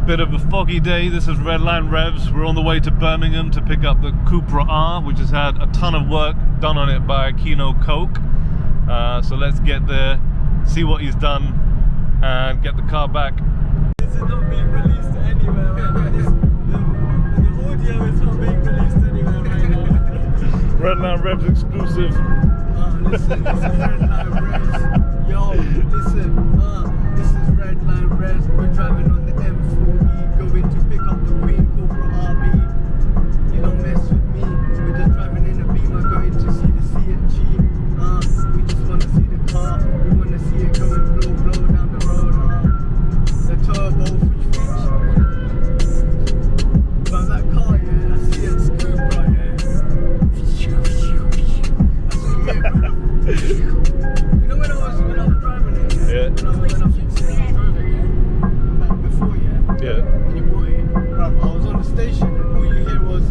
bit of a foggy day. This is Redline Revs. We're on the way to Birmingham to pick up the Cupra R, which has had a ton of work done on it by Kino Coke. So let's get there, see what he's done, and get the car back. This is not being released anywhere right now. The audio is not being released anywhere right now. Redline Revs exclusive. Listen, this is Redline Revs. Yo, listen, this is Redline Revs. We're driving on the M4E, going to pick up the Queen Cupra RB. You don't mess with me. We're just driving in a Beamer, going to see the Seat We just want to see the car. We want to see it going blow down the road. The turbo feature. But that car, yeah, that Seat Cupra, yeah. That's it, you know when I was driving it, Yeah. when I drove it, back before, Yeah. when you bought it, bruv, I was on the station and all you hear was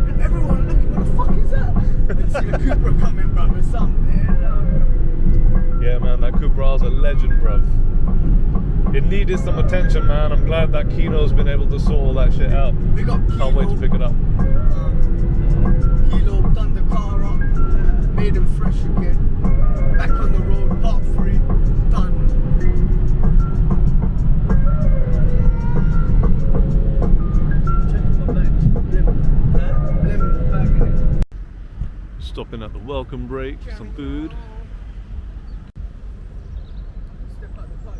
and everyone looking, what the fuck is that? And you see the Cupra coming, bruv, and something loud. Yeah, man, that Cupra R's a legend, bruv. It needed some attention, man. I'm glad that Kino's been able to sort all that shit out. We got Can't wait to pick it up. Kilo done the car up, made him fresh again. Back on the road, part 3, done. Check my back, limb in the back of it. Stopping at the welcome break, some food. Step out the back.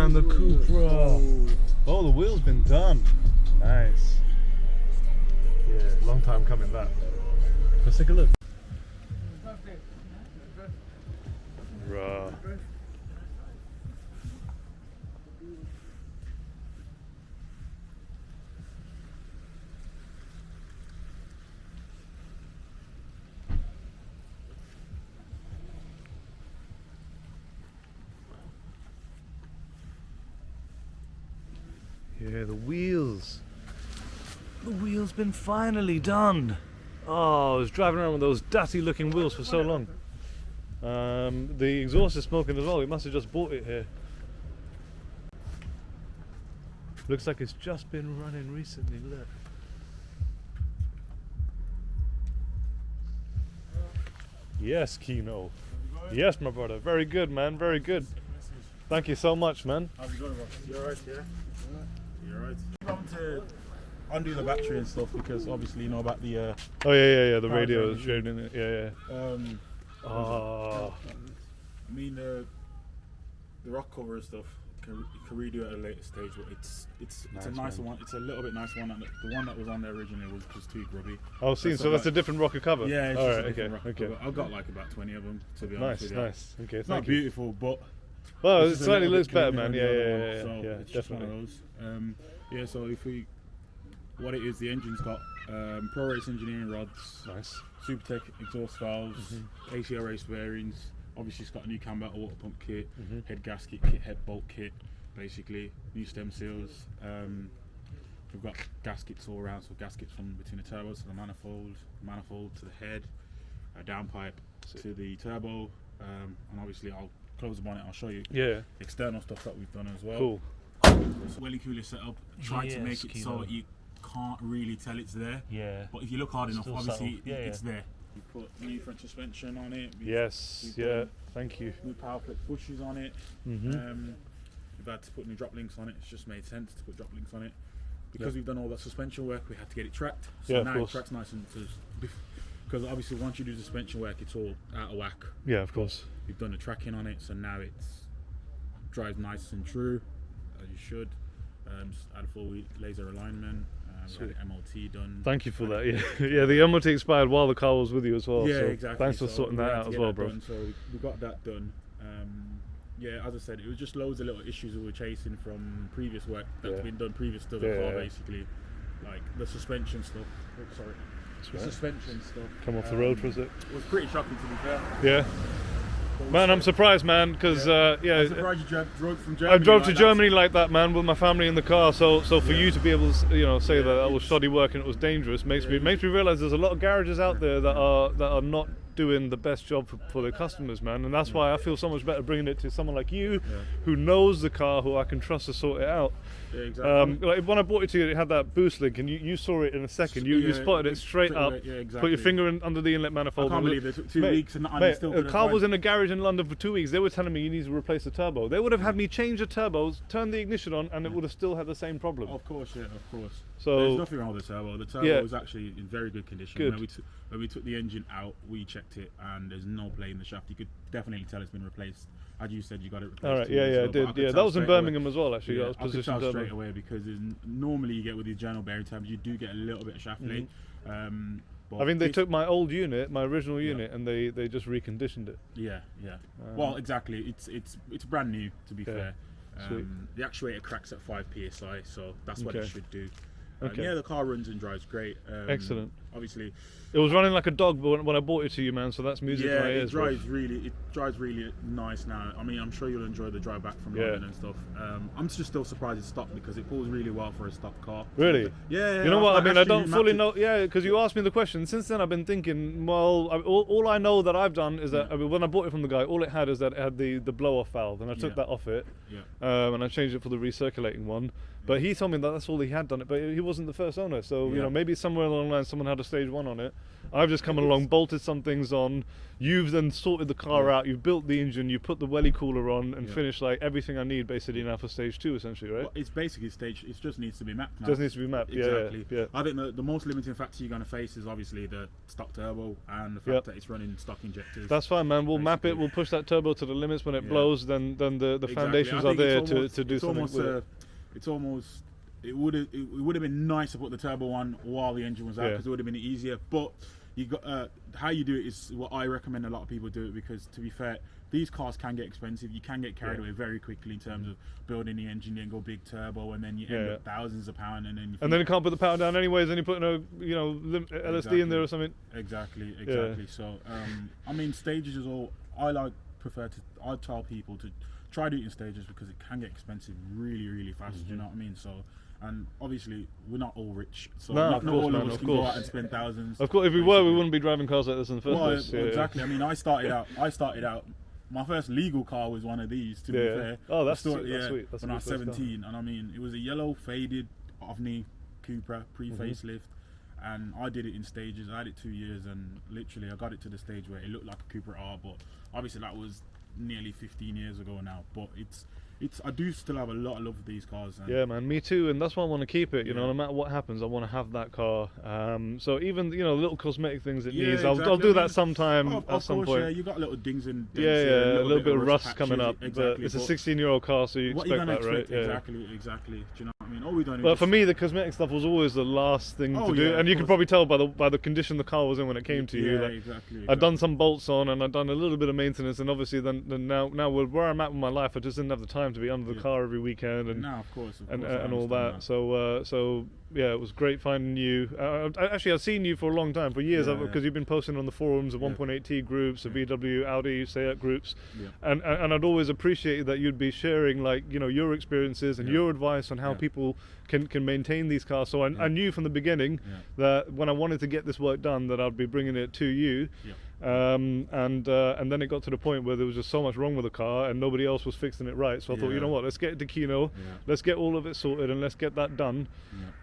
The Cupra. Oh, the wheel's been done. Nice. Yeah, long time coming back. Let's take a look. Raw. Yeah, the wheels. The wheel's been finally done. Oh, I was driving around with those dirty looking wheels for so long. The exhaust is smoking as well. We must have just bought it here. Looks like it's just been running recently, look. Yes, Kino. Yes, my brother. Very good, man. Very good. Thank you so much, man. How's it going, bro? You alright, yeah? You're right. I want to undo the battery and stuff because obviously you know about the Oh yeah, the radio is showing it. Yeah. I mean the rock cover and stuff you can redo at a later stage, but it's nice, a nicer one. It's a little bit nicer one. The one that was on there originally was just too grubby. Oh, seen. So that's a different rocker cover. Yeah, it's just a different rocker okay. cover. I've got like about 20 of them, to be honest with you. Nice. Okay, it's not beautiful, but well, it certainly looks better, man. Yeah, It's definitely. Yeah, so what it is, the engine's got Pro Race engineering rods, nice, supertech exhaust valves, ACR race bearings. Obviously, it's got a new cam belter, water pump kit, head gasket kit, head bolt kit, basically new stem seals. We've got gaskets all around, so gaskets from between the turbos to the manifold to the head, a downpipe to the turbo, and obviously I'll close the bonnet. I'll show you external stuff that we've done as well. Cool. Wellycooler setup. Tried to make it so you can't really tell it's there. Yeah. But if you look hard enough, Still obviously subtle. it's there. We put new front suspension on it. Thank you. New power flex bushes on it. We've had to put new drop links on it. It's just made sense to put drop links on it. because we've done all that suspension work, we had to get it tracked. So Yeah, of now course. it tracks nice and because obviously once you do the suspension work, it's all out of whack. Yeah, of course. We've done the tracking on it, so now it drives nice and true, as you should. Just had a full laser alignment. We had an MOT done. Thank you for that. Yeah, yeah. The MOT expired while the car was with you as well. Yeah, so exactly. Thanks for So sorting we that had out to as get well, that bro. done, so we got that done. Yeah, as I said, it was just loads of little issues we were chasing from previous work that's been done previous to the car, basically, like the suspension stuff. Oh, sorry, the suspension stuff. Come off the road for a sec. It was pretty shocking, to be fair. Yeah. Man, I'm surprised, man, because I'm surprised you drove from Germany. I drove to like Germany like that, man, with my family in the car. So for you to be able to, say that was shoddy work and it was dangerous makes me realise there's a lot of garages out there that are not doing the best job for their customers, man. And that's why I feel so much better bringing it to someone like you, who knows the car, who I can trust to sort it out. Yeah, exactly. Like when I brought it to you, it had that boost link, and you saw it in a second. You spotted it straight up. Yeah, exactly. Put your finger under the inlet manifold. I can't believe it took 2 weeks and I'm still. The car was in a garage in London for 2 weeks. They were telling me you need to replace the turbo. They would have had me change the turbos, turn the ignition on, and it would have still had the same problem. Of course, yeah, of course. So there's nothing wrong with the turbo. The turbo was actually in very good condition. Good. When we took the engine out, we checked it, and there's no play in the shaft. You could definitely tell it's been replaced. As you said, you got it replaced. All right, I did. Yeah, that was in Birmingham as well, actually. Yeah, that was I could positioned tell straight away because normally you get with these general bearing tabs, you do get a little bit of shaft play. I think they took my old unit, my original unit, and they just reconditioned it. Yeah. Well, exactly. It's brand new, to be fair. The actuator cracks at 5 psi, so that's what it should do. Yeah, the car runs and drives great. Excellent. Obviously, it was running like a dog when I bought it to you, man. So that's music to my ears. It drives really nice now. I mean, I'm sure you'll enjoy the drive back from London and stuff. I'm just still surprised it's stock because it pulls really well for a stock car. Really? Yeah. You know what? I mean, I don't fully know. Yeah, because you asked me the question. Since then, I've been thinking. Well, all I know that I've done is that when I bought it from the guy, all it had is that it had the blow-off valve, and I took that off it. And I changed it for the recirculating one. But he told me that that's all he had done it. But he wasn't the first owner, so maybe somewhere along the line someone had a stage 1 on it. I've just come along, bolted some things on. You've then sorted the car out. You've built the engine. You put the welly cooler on and finished like everything I need basically now for stage 2, essentially, right? Well, it's basically stage. It just needs to be mapped now. Just needs to be mapped. Exactly. Yeah. I think the most limiting factor you're going to face is obviously the stock turbo and the fact that it's running stock injectors. That's fine, man. We'll map it. We'll push that turbo to the limits. When it blows, then the foundations are there to do something with it. It would have been nice to put the turbo on while the engine was out because it would have been easier. But you got how you do it is what I recommend a lot of people do it, because to be fair, these cars can get expensive. You can get carried away very quickly in terms of building the engine, then go big turbo, and then you end up thousands of pounds, and then you can't put the power down anyways. Then you put LSD in there or something. Exactly. So I mean, stages is all I tell people to try to do it in stages because it can get expensive really fast. Do you know what I mean? So. And obviously, we're not all rich, so not all of us can go out and spend thousands. Of course, if we were, we wouldn't be driving cars like this in the first place. Exactly. I mean, I started out. My first legal car was one of these. To be fair. Oh, that's sweet. That's when I was 17, and I mean, it was a yellow faded Ovni Cupra pre-facelift, and I did it in stages. I had it 2 years, and literally, I got it to the stage where it looked like a Cupra R. But obviously, that was nearly 15 years ago now. But I do still have a lot of love for these cars. Yeah, man, me too, and that's why I want to keep it. You know, no matter what happens, I want to have that car. So even little cosmetic things it needs, I'll do that sometime at some point. Yeah, you got little dings and a little bit of rust coming up. But it's a 16-year-old car, so you expect that, right? Exactly. Do you know what I mean? All we done. But for me, the cosmetic stuff was always the last thing to do, and you can probably tell by the condition the car was in when it came to you. Yeah, exactly. I'd done some bolts on, and I'd done a little bit of maintenance, and obviously then now where I'm at with my life, I just didn't have the time to be under the car every weekend and of course, and all that. So yeah, it was great finding you. Actually, I've seen you for a long time, for years, because you've been posting on the forums of 1.8T groups, of VW, Audi, Seat groups, and I'd always appreciated that you'd be sharing your experiences and your advice on how people can maintain these cars. So I knew from the beginning that when I wanted to get this work done, that I'd be bringing it to you. And then it got to the point where there was just so much wrong with the car and nobody else was fixing it right. So I thought, you know what, let's get it to Kino, let's get all of it sorted and let's get that done.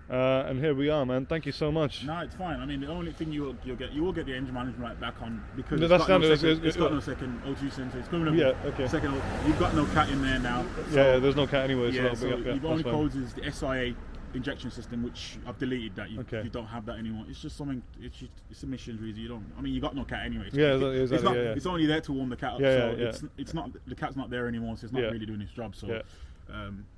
And here we are, man. Thank you so much. No, it's fine. I mean, the only thing you will get the engine management right back on, because it's got no second O2 sensor. It's coming up. Second, you've got no cat in there now. So, there's no cat anyway. So the only codes is the SIA injection system, which I've deleted that. You don't have that anymore. It's just something. It's emissions really. You don't. I mean, you got no cat anyway. It's only there to warm the cat up. It's not. The cat's not there anymore, so it's not really doing its job. So,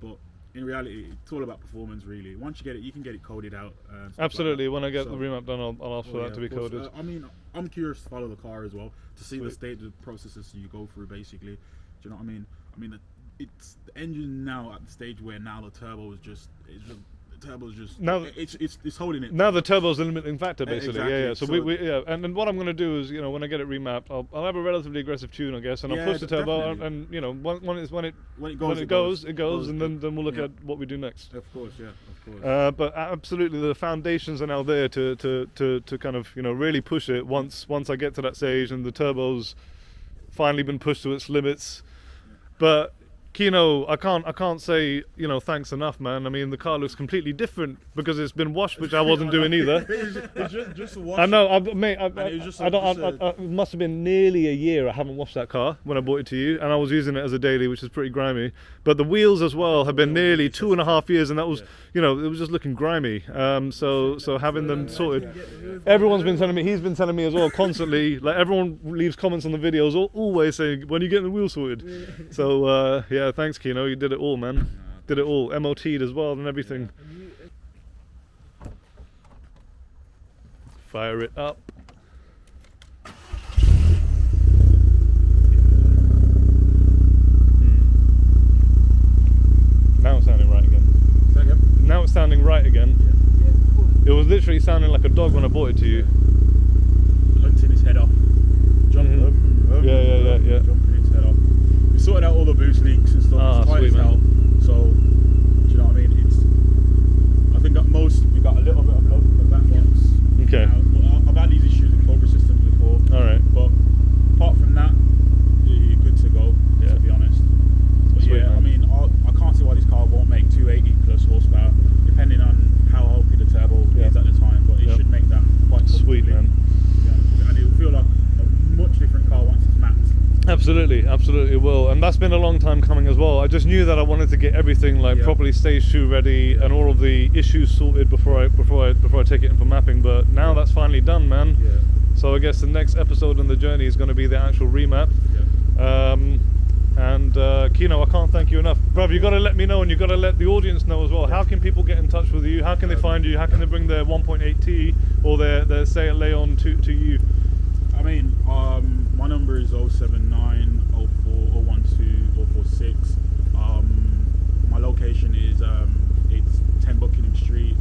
but in reality, it's all about performance really. Once you get it, you can get it coded out. Absolutely. When I get the remap done, I'll ask for that to be coded. I mean, I'm curious to follow the car as well to see the state of the processes you go through. Basically, do you know what I mean? I mean, it's the engine now at the stage where now the turbo is just. The turbo's just now it's holding it. Now the turbo's the limiting factor basically. Exactly. So we and then what I'm going to do is, you know, when I get it remapped, I'll have a relatively aggressive tune, I guess, and I'll push the turbo and you know, when it goes, and then we'll look at what we do next. Of course, of course. But absolutely, the foundations are now there to kind of, you know, really push it once I get to that stage and the turbo's finally been pushed to its limits. But Kino, I can't say, you know, thanks enough, man. I mean, the car looks completely different because it's been washed, which I wasn't doing either. It's just a wash. I know, mate. It must have been nearly a year I haven't washed that car when I bought it to you, and I was using it as a daily, which is pretty grimy. But the wheels as well have been nearly 2.5 years, and that was, you know, it was just looking grimy. So having them sorted, everyone's been telling me, he's been telling me as well constantly. Like everyone leaves comments on the videos, always saying, when are you getting the wheel sorted? So yeah. Thanks, Kino. You did it all, man. Did it all. MOT'd as well and everything. Fire it up. Now it's sounding right again. Now it's sounding right again. It was literally sounding like a dog when I bought it to you. Hunting his head off. Jumping. Yeah. Jumping his head off. We sorted out all the boost leaks and stuff. It's tight as hell. So, do you know what I mean? I think at most we've got a little bit of blood in the back box. Okay. Now, I've had these issues with Cobra systems before. Alright. But apart from that, you're good to go, to be honest. But Sweet, man. I mean, I can't see why this car won't make 280 plus horsepower, depending on how healthy the turbo is at the time. But it should make that quite sweet, man. And it'll feel like a much different car once it's mapped. Absolutely it will, and that's been a long time coming as well. I just knew that I wanted to get everything like properly stage 2 ready and all of the issues sorted before I take it in for mapping. But now that's finally done, man. So I guess the next episode in the journey is going to be the actual remap. Kino, I can't thank you enough, bruv. You got to let me know, and you got to let the audience know as well. How can people get in touch with you? How can they find you? How can they bring their 1.8T or their Seat Leon to you? I mean, my number is 079 04 012 046. My location is it's 10 Buckingham Street,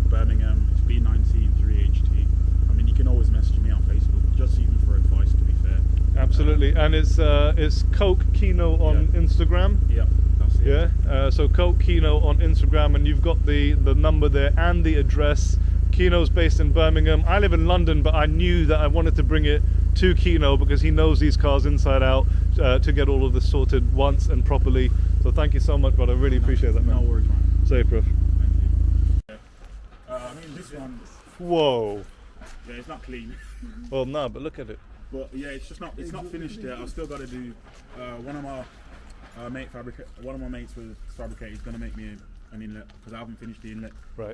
Birmingham. It's B19 3HT. I mean, you can always message me on Facebook, just even for advice, to be fair. Absolutely, and it's Coke Kino on Instagram. Yeah, that's it. Yeah, so Coke Kino on Instagram, and you've got the number there and the address. Kino's based in Birmingham. I live in London, but I knew that I wanted to bring it to Kino because he knows these cars inside out to get all of this sorted once and properly. So thank you so much, brother. I really appreciate that, man. No worries, man. Safe, bruv. Thank you. I mean, this one. Whoa. Yeah, it's not clean. Well, no, but look at it. But yeah, it's not finished yet. I've still got to do one of my mates with fabricator is going to make me an inlet because I haven't finished the inlet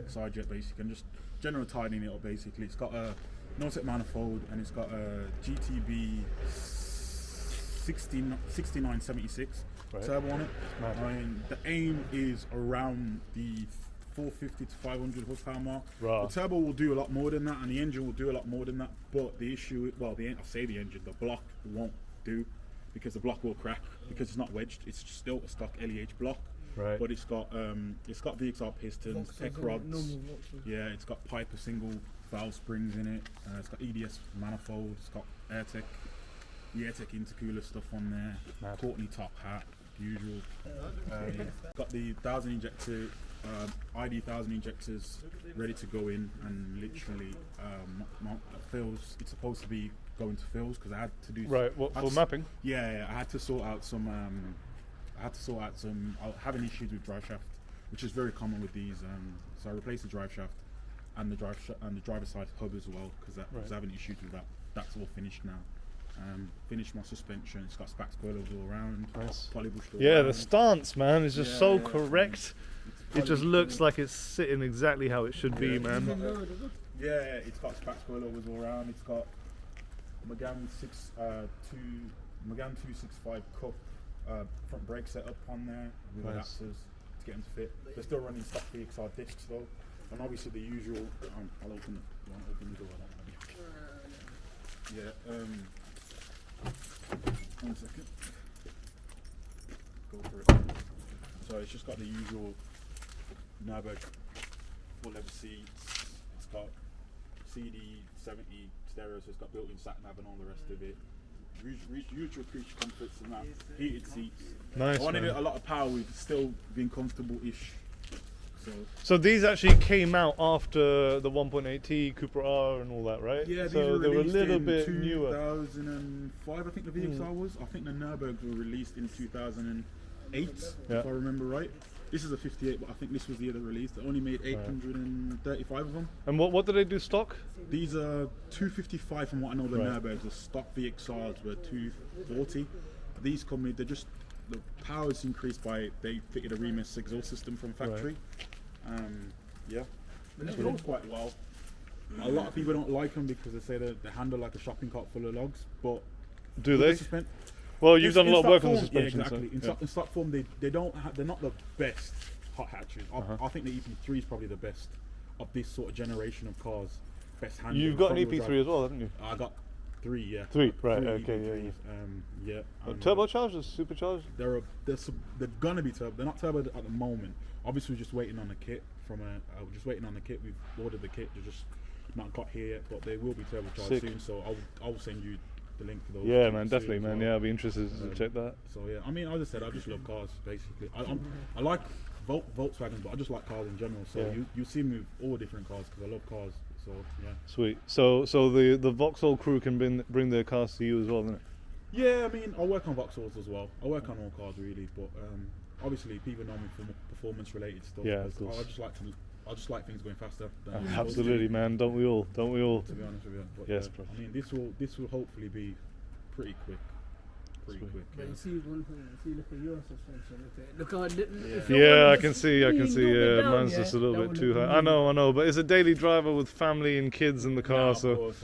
side yet. Basically, I'm just general tidying it up. Basically, it's got a no-set manifold and it's got a GTB 6976 turbo on it. I mean, the aim is around the 450 to 500 horsepower mark. The turbo will do a lot more than that, and the engine will do a lot more than that. But the issue, the block won't do because the block will crack because it's not wedged. It's still a stock LEH block. But it's got VXR pistons, tech rods. Yeah, it's got Piper single valve springs in it. It's got EDS manifold. It's got AirTech, the AirTech intercooler stuff on there. Courtney top hat, usual. Got the 1000 injector, ID 1000 injectors ready to go in, and literally fills. It's supposed to be going to fills because I had to do for mapping. Yeah, I had to sort out some. I was having issues with drive shaft, which is very common with these. So I replaced the drive shaft and the driver side hub as well because I was having issues with that. That's all finished now. Finished my suspension. It's got spax coilovers all around. Nice. Polybush all around. around. The stance, man, is just so correct. It's It just looks like it's sitting exactly how it should be, man. Yeah, it's got scratch coilovers all around. It's got Megane 265 cup front brake setup on there with adapters to get them to fit. They're still running stock VXR discs though, and obviously the usual. I'll open the door. Yeah. 1 second. Go for it. So it's just got the usual Nürburgring full leather seats. It's got CD 70 stereo, so it's got built-in sat nav and all the rest of it. Usual creature comforts and that. Heated seats. Nice. I wanted a lot of power with still being comfortable-ish. So these actually came out after the 1.8T Cupra R and all that, right? Yeah, so they were a little bit 2005, newer. 2005, I think the VXR was. I think the Nürburgring were released in 2008, if I remember right. This is a 58, but I think this was the year they released. They only made 835 of them. And what do they do stock? These are 255 from what I know. The Nürburgrings, the stock VXRs were 240. These come with, they're just, the power's increased by, they fitted a remap exhaust system from factory. Yeah, it runs quite well. A lot of people don't like them because they say they handle like a shopping cart full of logs, but do they? Well, you've done a lot of work on the suspension. Yeah, exactly. In stock form, they're not the best hot hatches. I think the EP3 is probably the best of this sort of generation of cars. Best handling. You've got an EP3 as well, haven't you? I got 3, yeah. 3, right? Three Okay, EP3s. yeah. Turbocharged or supercharged? They're gonna be turbo. They're not turbo at the moment. Obviously, we're just waiting on the kit we're just waiting on the kit. We've ordered the kit. They're just not got here yet, but they will be turbocharged soon. So I'll send you the link for those. Yeah, man, definitely, man. Yeah, I'll be interested to check that. So yeah, I mean, as I said, I just love cars basically. I like Volkswagens, but I just like cars in general. So you see me with all different cars because I love cars. So yeah. Sweet. So the Vauxhall crew can bring their cars to you as well, isn't it? Yeah, I mean, I work on Vauxhalls as well. I work on all cars really, but obviously people know me for performance-related stuff. Yeah, of course. I just like things going faster. Absolutely, man. Don't we all? Don't we all? To be honest with you. But, yes, bro. I mean, this will hopefully be pretty quick. Pretty quick. But you see one thing. Look at your suspension. Look how yeah, I can see. Mine's just a little bit too high. I know. But it's a daily driver with family and kids in the car, Of course.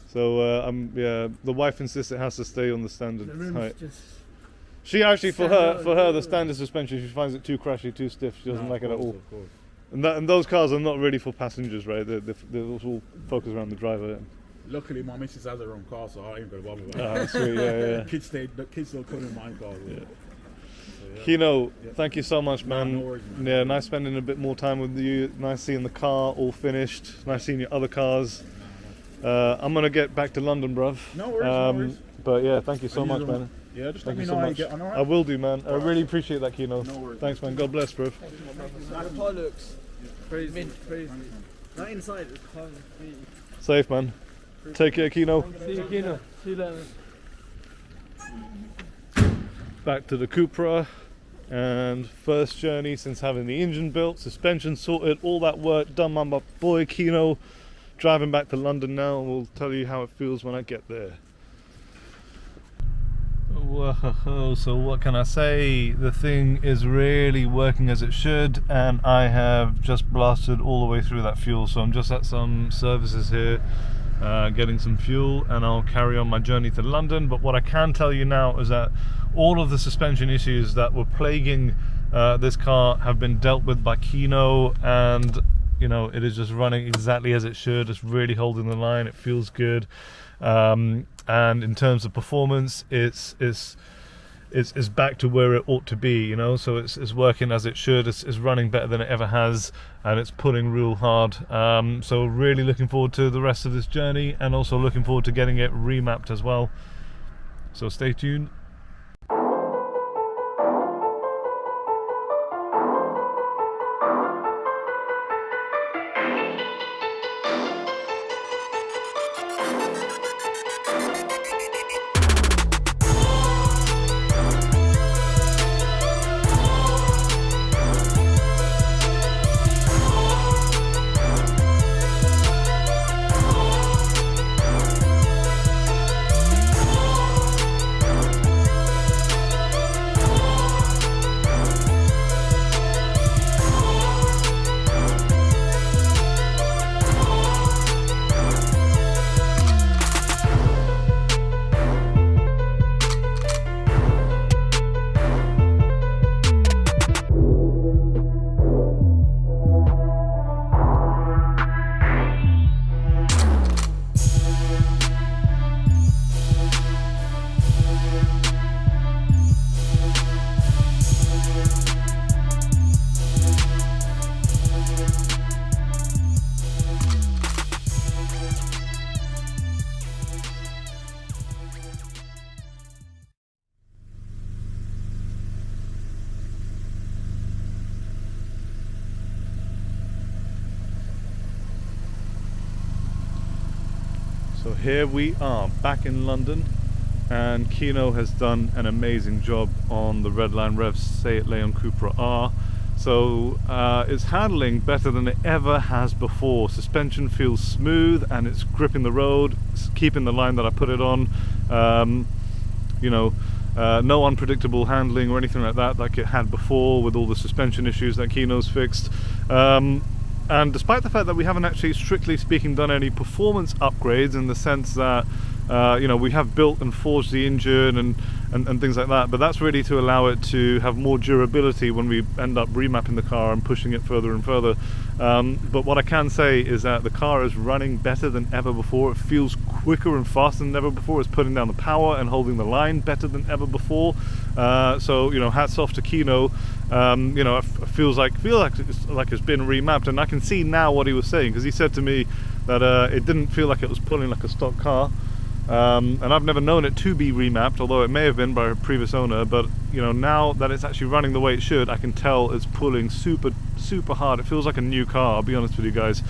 So the wife insists it has to stay on the standard height. just She actually, for her, the standard suspension, she finds it too crashy, too stiff. She doesn't like it at all. Of course. And those cars are not really for passengers, right? They're all focused around the driver. Luckily, my missus has her own car, so I ain't gonna bother with that. Sweet, yeah. The kids still come in my car. Yeah. So, Kino, thank you so much, man. No worries, man. Yeah, nice spending a bit more time with you. Nice seeing the car all finished. Nice seeing your other cars. I'm gonna get back to London, bruv. No worries. But yeah, thank you so much, man. Yeah, just thank let me you know so how you much. get on, alright? I will do, man. I really appreciate that, Kino. No worries. Thanks, man. God bless, bruv. the car looks crazy. Not inside. The car looks crazy. Safe, man. Take care, Kino. See you, Kino. See you later. Back to the Cupra, and first journey since having the engine built, suspension sorted, all that work done by my boy Kino. Driving back to London now, and we'll tell you how it feels when I get there. Whoa, so what can I say? The thing is really working as it should, and I have just blasted all the way through that fuel, so I'm just at some services here getting some fuel, and I'll carry on my journey to London. But what I can tell you now is that all of the suspension issues that were plaguing this car have been dealt with by Kino, and you know, it is just running exactly as it should. It's really holding the line. It feels good. And in terms of performance, it's back to where it ought to be, you know. So it's working as it should. It's running better than it ever has, and it's pulling real hard. So really looking forward to the rest of this journey, and also looking forward to getting it remapped as well. So stay tuned. here we are back in London, and Kino has done an amazing job on the Redline Revs Seat Leon Cupra R. So it's handling better than it ever has before. Suspension feels smooth and it's gripping the road, it's keeping the line that I put it on. You know, no unpredictable handling or anything like that like it had before with all the suspension issues that Kino's fixed. And despite the fact that we haven't actually, strictly speaking, done any performance upgrades, in the sense that you know, we have built and forged the engine and things like that, but that's really to allow it to have more durability when we end up remapping the car and pushing it further and further. But what I can say is that the car is running better than ever before. It feels quicker and faster than ever before. It's putting down the power and holding the line better than ever before. So, you know, hats off to Kino. You know, it feels like it's been remapped, and I can see now what he was saying, because he said to me that it didn't feel like it was pulling like a stock car. And I've never known it to be remapped, although it may have been by a previous owner. But you know, now that it's actually running the way it should, I can tell it's pulling super hard. It feels like a new car, I'll be honest with you guys.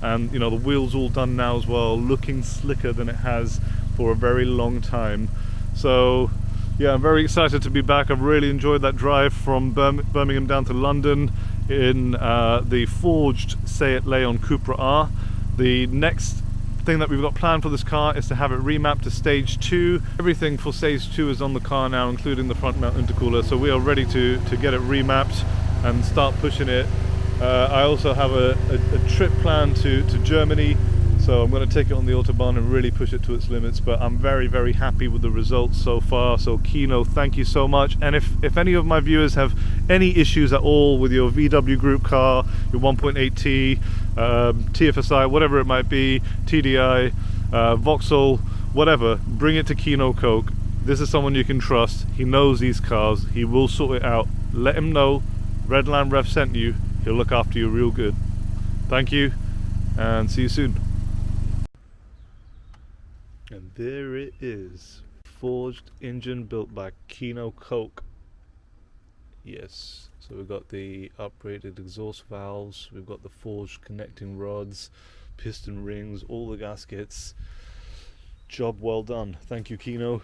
And you know, the wheels all done now as well, looking slicker than it has for a very long time. So yeah, I'm very excited to be back. I've really enjoyed that drive from Birmingham down to London in the forged Seat Leon Cupra R. The next thing that we've got planned for this car is to have it remapped to stage 2. Everything for stage 2 is on the car now, including the front mount intercooler, so we are ready to get it remapped and start pushing it. I also have a trip planned to Germany, so I'm going to take it on the Autobahn and really push it to its limits. But I'm very happy with the results so far. So Kino, thank you so much. And if any of my viewers have any issues at all with your VW Group car, your 1.8T, TFSI, whatever it might be, TDI, Vauxhall, whatever, bring it to Kino Coke. This is someone you can trust. He knows these cars. He will sort it out. Let him know Redline Rev sent you. He'll look after you real good. Thank you, and see you soon. And there it is, forged engine built by Kino Coke. Yes, so we've got the upgraded exhaust valves, we've got the forged connecting rods, piston rings, all the gaskets. Job well done. Thank you, Kino.